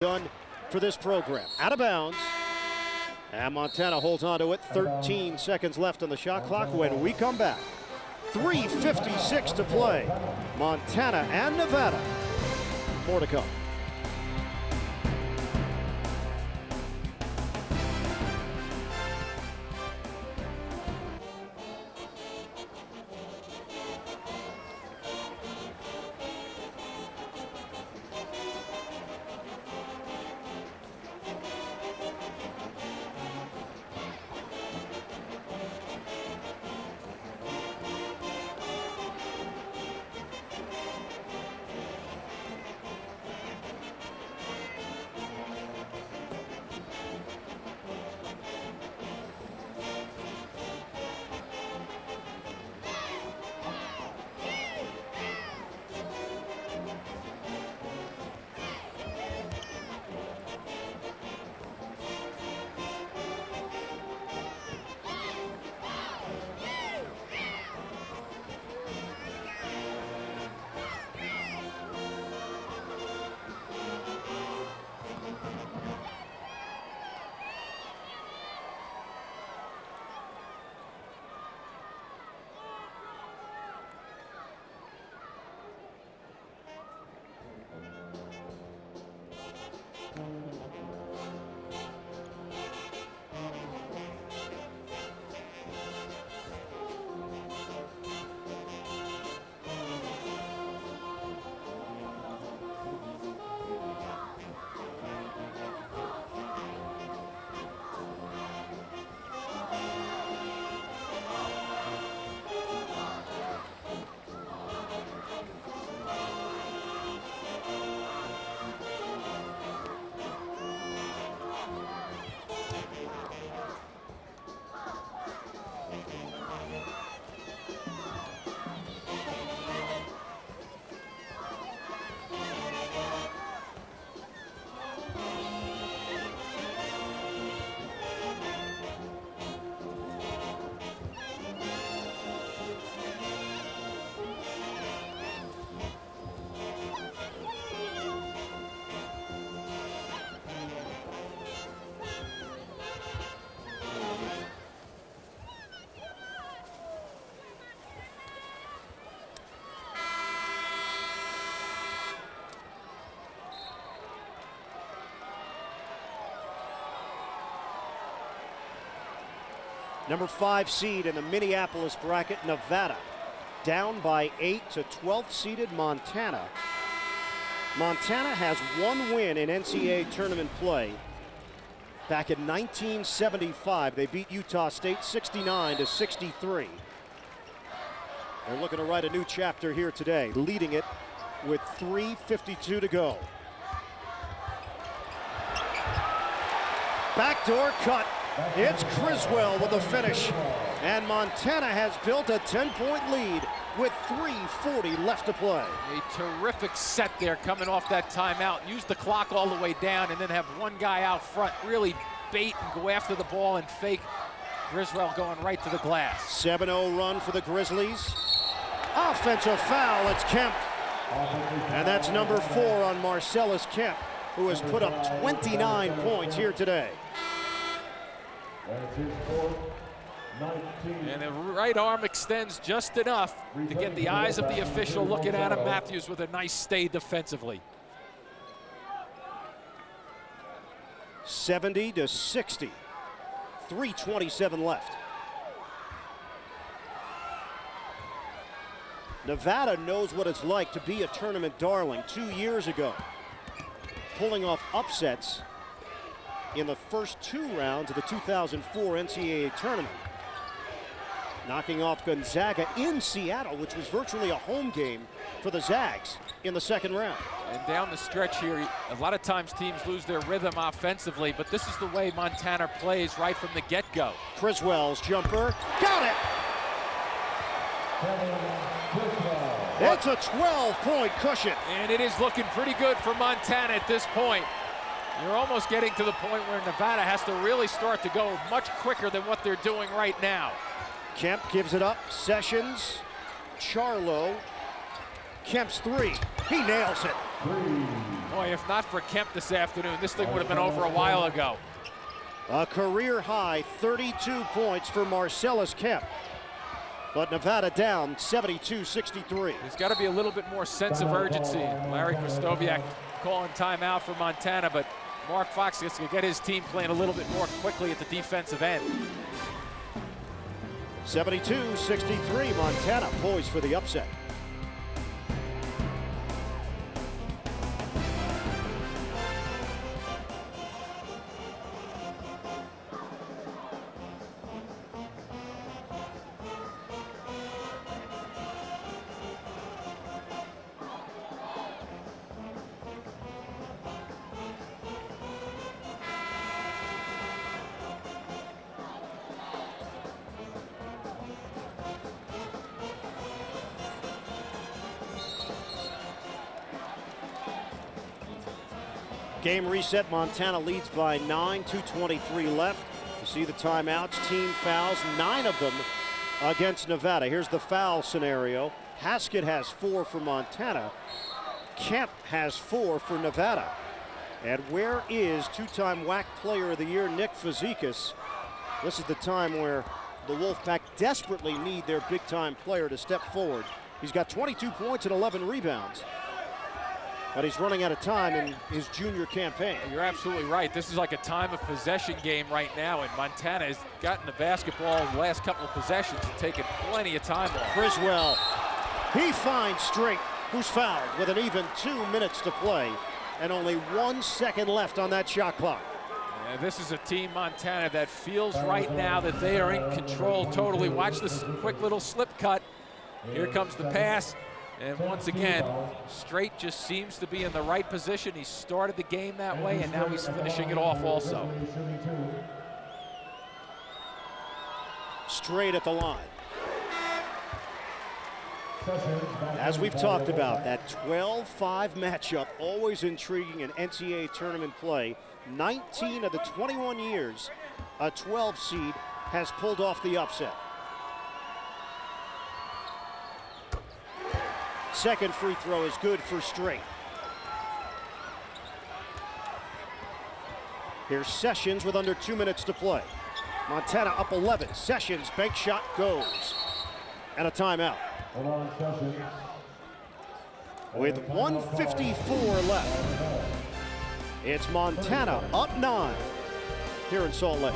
done for this program. Out of bounds. And Montana holds on to it. 13 seconds left on the shot clock when we come back. 3:56 to play. Montana and Nevada. More to come. Number 5 seed in the Minneapolis bracket, Nevada, down by 8 to 12th seeded Montana. Montana has one win in NCAA tournament play. Back in 1975, they beat Utah State 69-63. They're looking to write a new chapter here today, leading it with 3:52 to go. Backdoor cut. It's Criswell with the finish. And Montana has built a 10-point lead with 3:40 left to play. A terrific set there coming off that timeout. Use the clock all the way down and then have one guy out front really bait and go after the ball and fake. Criswell going right to the glass. 7-0 run for the Grizzlies. Offensive foul, it's Kemp. And that's number 4 on Marcellus Kemp, who has put up 29 points here today. And the right arm extends just enough to get the eyes of the official looking at him. Matthews with a nice stay defensively. 70-60. 3:27 left. Nevada knows what it's like to be a tournament darling 2 years ago, pulling off upsets in the first 2 rounds of the 2004 NCAA tournament, knocking off Gonzaga in Seattle, which was virtually a home game for the Zags in the second round. And down the stretch here, a lot of times teams lose their rhythm offensively, but this is the way Montana plays right from the get-go. Criswell's jumper, got it! It's a 12-point cushion. And it is looking pretty good for Montana at this point. You're almost getting to the point where Nevada has to really start to go much quicker than what they're doing right now. Kemp gives it up. Sessions, Charlo. Kemp's three. He nails it. Boy, if not for Kemp this afternoon, this thing would have been over a while ago. A career high 32 points for Marcellus Kemp. But Nevada down 72-63. There's got to be a little bit more sense of urgency. Larry Krystkowiak calling timeout for Montana, but Mark Fox gets to get his team playing a little bit more quickly at the defensive end. 72-63, Montana poised for the upset. Game reset. Montana leads by 9, 2:23 left. You see the timeouts, team fouls, 9 of them against Nevada. Here's the foul scenario. Haskett has 4 for Montana. Kemp has 4 for Nevada. And where is two-time WAC Player of the Year Nick Fazekas? This is the time where the Wolfpack desperately need their big-time player to step forward. He's got 22 points and 11 rebounds. But he's running out of time in his junior campaign. You're absolutely right. This is like a time of possession game right now, and Montana has gotten the basketball the last couple of possessions and taken plenty of time off. Criswell, he finds Strait, who's fouled with an even 2 minutes to play and only 1 second left on that shot clock. Yeah, this is a team, Montana, that feels right now that they are in control totally. Watch this quick little slip cut. Here comes the pass. And once again, Strait just seems to be in the right position. He started the game that way, and now he's finishing it off also. Strait at the line. As we've talked about, that 12-5 matchup, always intriguing in NCAA tournament play. 19 of the 21 years, a 12 seed has pulled off the upset. Second free throw is good for Strait. Here's Sessions with under 2 minutes to play. Montana up 11. Sessions, bank shot goes. And a timeout. With 1:54 left, it's Montana up 9 here in Salt Lake.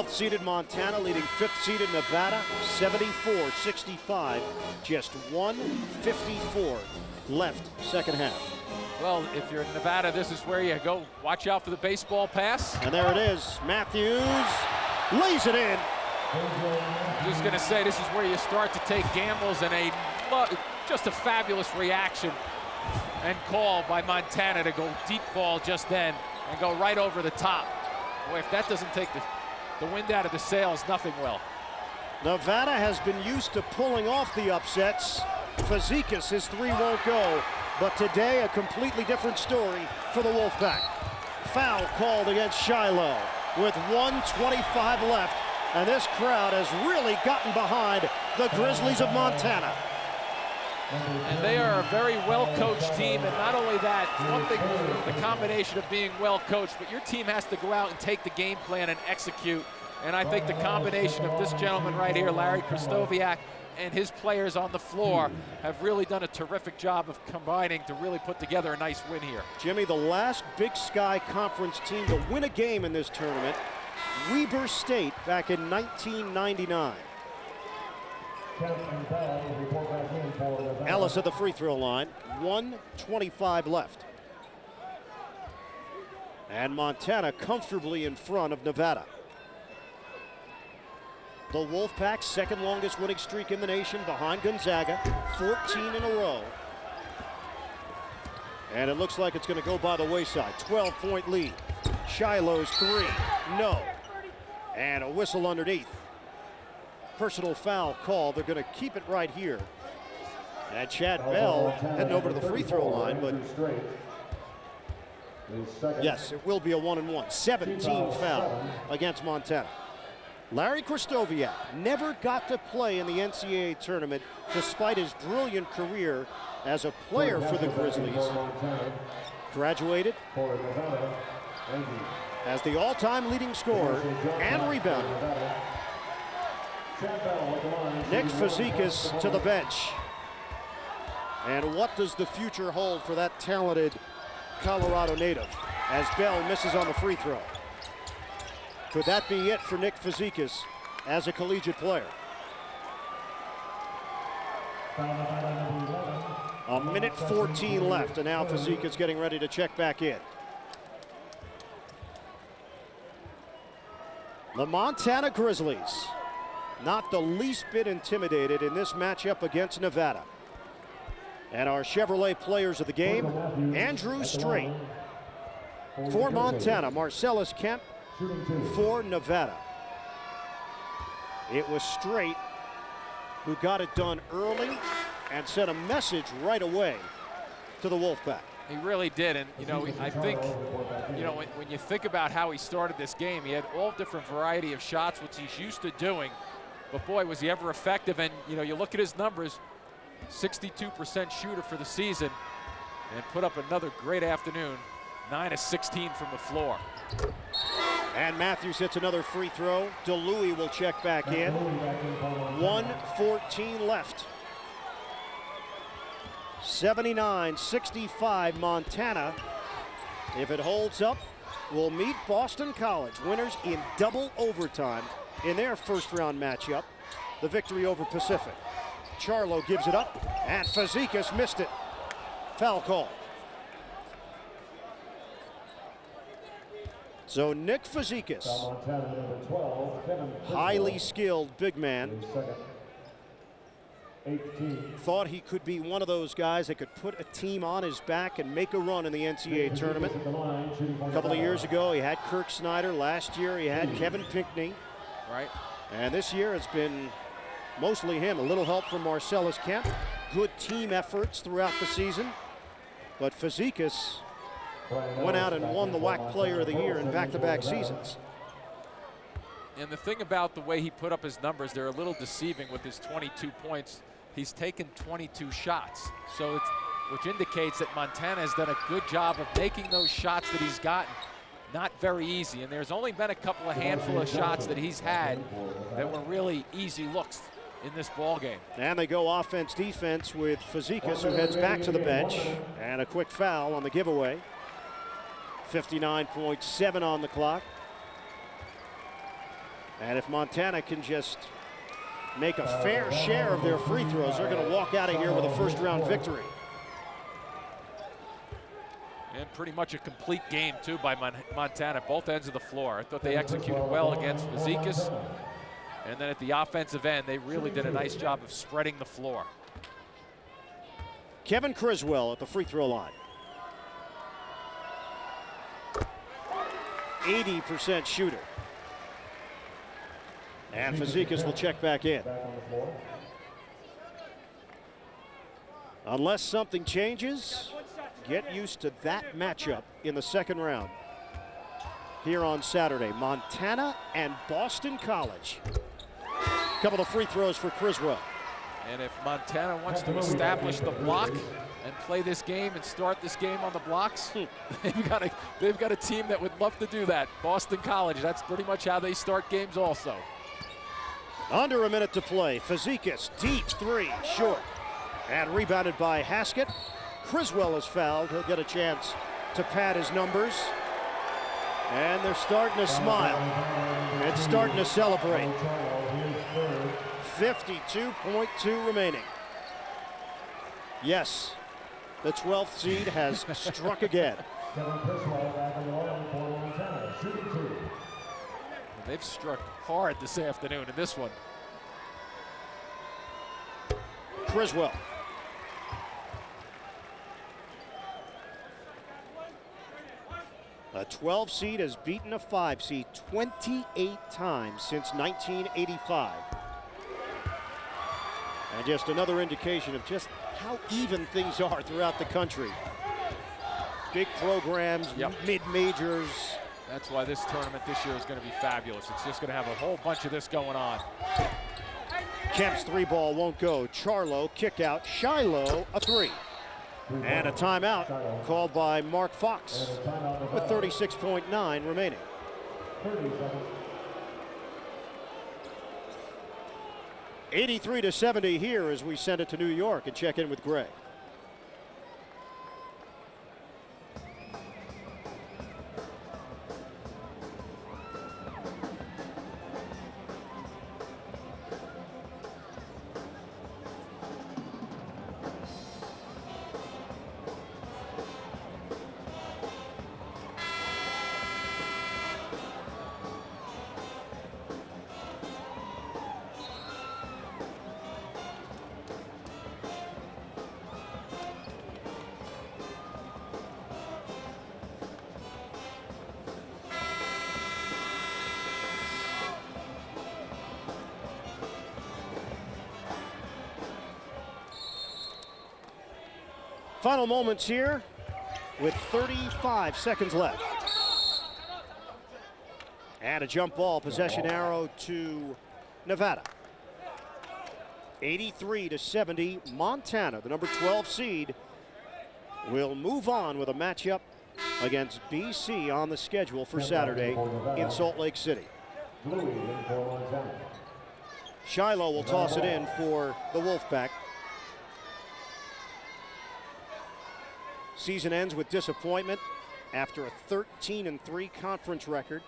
Seeded Montana leading 5th seeded Nevada 74-65. Just 1:54 left second half. Well, if you're in Nevada, this is where you go. Watch out for the baseball pass. And there it is. Matthews lays it in. I'm just going to say this is where you start to take gambles, and just a fabulous reaction and call by Montana to go deep ball just then and go right over the top. Boy, if that doesn't take the wind out of the sails, nothing will. Nevada has been used to pulling off the upsets. Fazekas, his 3 won't go, but today a completely different story for the Wolfpack. Foul called against Shiloh with 1:25 left, and this crowd has really gotten behind the Grizzlies of Montana. And they are a very well-coached team, and not only that, one thing, the combination of being well-coached, but your team has to go out and take the game plan and execute. And I think the combination of this gentleman right here, Larry Krystkowiak, and his players on the floor have really done a terrific job of combining to really put together a nice win here. Jimmy, the last Big Sky Conference team to win a game in this tournament, Weber State back in 1999. Ellis at the free throw line, 1:25 left. And Montana comfortably in front of Nevada. The Wolfpack's second longest winning streak in the nation behind Gonzaga, 14 in a row. And it looks like it's going to go by the wayside. 12-point lead. Shiloh's three, no. And a whistle underneath. Personal foul call. They're going to keep it right here. And Chad Bell heading over to the free throw line, but yes, it will be a 1-and-1. 17 foul against Montana. Larry Kristoviak never got to play in the NCAA tournament despite his brilliant career as a player for the Grizzlies. Graduated as the all-time leading scorer and rebounder. Nick Fazekas to the bench. And what does the future hold for that talented Colorado native as Bell misses on the free throw? Could that be it for Nick Fazekas as a collegiate player? A minute 14 left, and now Fazekas getting ready to check back in. The Montana Grizzlies, not the least bit intimidated in this matchup against Nevada. And our Chevrolet players of the game, Andrew Strait for Montana, Marcellus Kemp for Nevada. It was Strait who got it done early and sent a message right away to the Wolfpack. He really did, and I think, when you think about how he started this game, he had all different variety of shots, which he's used to doing, but boy, was he ever effective. And you look at his numbers, 62% shooter for the season, and put up another great afternoon, 9 of 16 from the floor. And Matthews hits another free throw. DeLuey will check back in. 1:14 left. 79-65 Montana. If it holds up, will meet Boston College, winners in double overtime in their first round matchup, the victory over Pacific. Charlo gives it up, and Fazekas missed it. Foul call. So Nick Fazekas, highly skilled big man, thought he could be one of those guys that could put a team on his back and make a run in the NCAA tournament. A couple of years ago, he had Kirk Snyder. Last year, he had Kevin Pinckney. Right. And this year, it's been mostly him. A little help from Marcellus Kemp. Good team efforts throughout the season. But Fazekas went out and won the WAC Player of the Year in back-to-back seasons. And the thing about the way he put up his numbers, they're a little deceiving with his 22 points. He's taken 22 shots, so which indicates that Montana has done a good job of making those shots that he's gotten not very easy. And there's only been a couple of handful of shots that he's had that were really easy looks in this ball game. And they go offense-defense with Fazekas, who heads back to the bench, and a quick foul on the giveaway. 59.7 on the clock. And if Montana can just make a fair share of their free throws, they're going to walk out of here with a first-round victory. And pretty much a complete game, too, by Montana, both ends of the floor. I thought they executed well against Fazekas. And then at the offensive end, they really did a nice job of spreading the floor. Kevin Criswell at the free throw line. 80% shooter. And Fazekas will check back in. Unless something changes, get used to that matchup in the second round here on Saturday. Montana and Boston College. A couple of free throws for Criswell. And if Montana wants to establish the block and play this game and start this game on the blocks, they've got a team that would love to do that. Boston College, that's pretty much how they start games also. Under a minute to play. Fazekas, deep three, short. And rebounded by Haskett. Criswell is fouled. He'll get a chance to pad his numbers. And they're starting to smile. It's starting to celebrate. 52.2 remaining. Yes, the 12th seed has struck again. They've struck hard this afternoon in this one. Criswell. A 12 seed has beaten a 5 seed 28 times since 1985. And just another indication of just how even things are throughout the country. Big programs, mid-majors. That's why this tournament this year is going to be fabulous. It's just going to have a whole bunch of this going on. Kemp's 3-ball won't go. Charlo, kick out. Shiloh, a 3. And a timeout called by Mark Fox with 36.9 remaining. 83-70 here as we send it to New York and check in with Greg. Final moments here with 35 seconds left. And a jump ball, possession arrow to Nevada. 83-70, Montana, the number 12 seed, will move on with a matchup against BC on the schedule for Saturday in Salt Lake City. Shiloh will toss it in for the Wolfpack. Season ends with disappointment after a 13-3 conference record.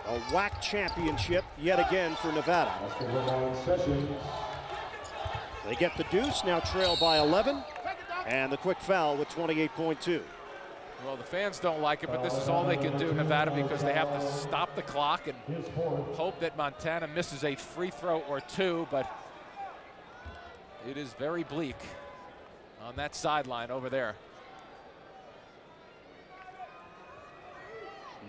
A WAC championship yet again for Nevada. They get the deuce, now trail by 11, and the quick foul with 28.2. Well, the fans don't like it, but this is all they can do, Nevada, because they have to stop the clock and hope that Montana misses a free throw or two, but it is very bleak on that sideline over there.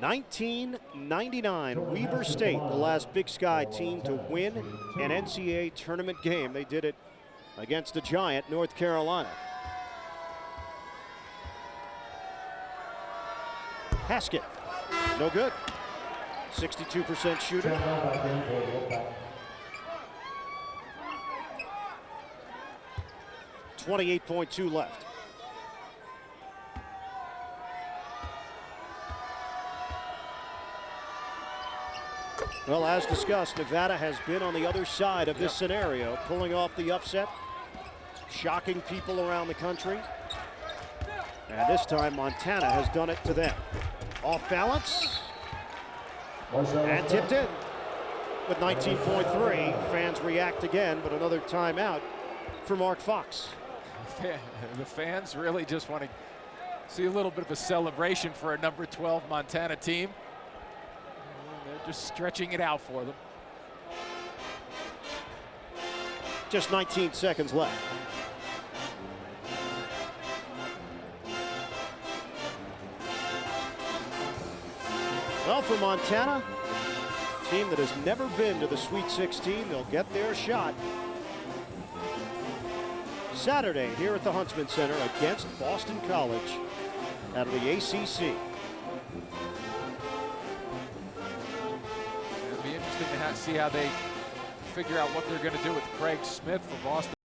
1999, Weber State, the last Big Sky team to win an NCAA tournament game. They did it against a giant, North Carolina. Haskett, no good. 62% shooter. $28.2 left. Well, as discussed, Nevada has been on the other side of this scenario, pulling off the upset, shocking people around the country. And this time, Montana has done it to them. Off balance and tipped in with 19.3. Fans react again, but another timeout for Mark Fox. The fans really just want to see a little bit of a celebration for a number 12 Montana team. They're just stretching it out for them. Just 19 seconds left. Well, for Montana, a team that has never been to the Sweet 16, they'll get their shot Saturday here at the Huntsman Center against Boston College out of the ACC. It'll be interesting to see how they figure out what they're going to do with Craig Smith for Boston.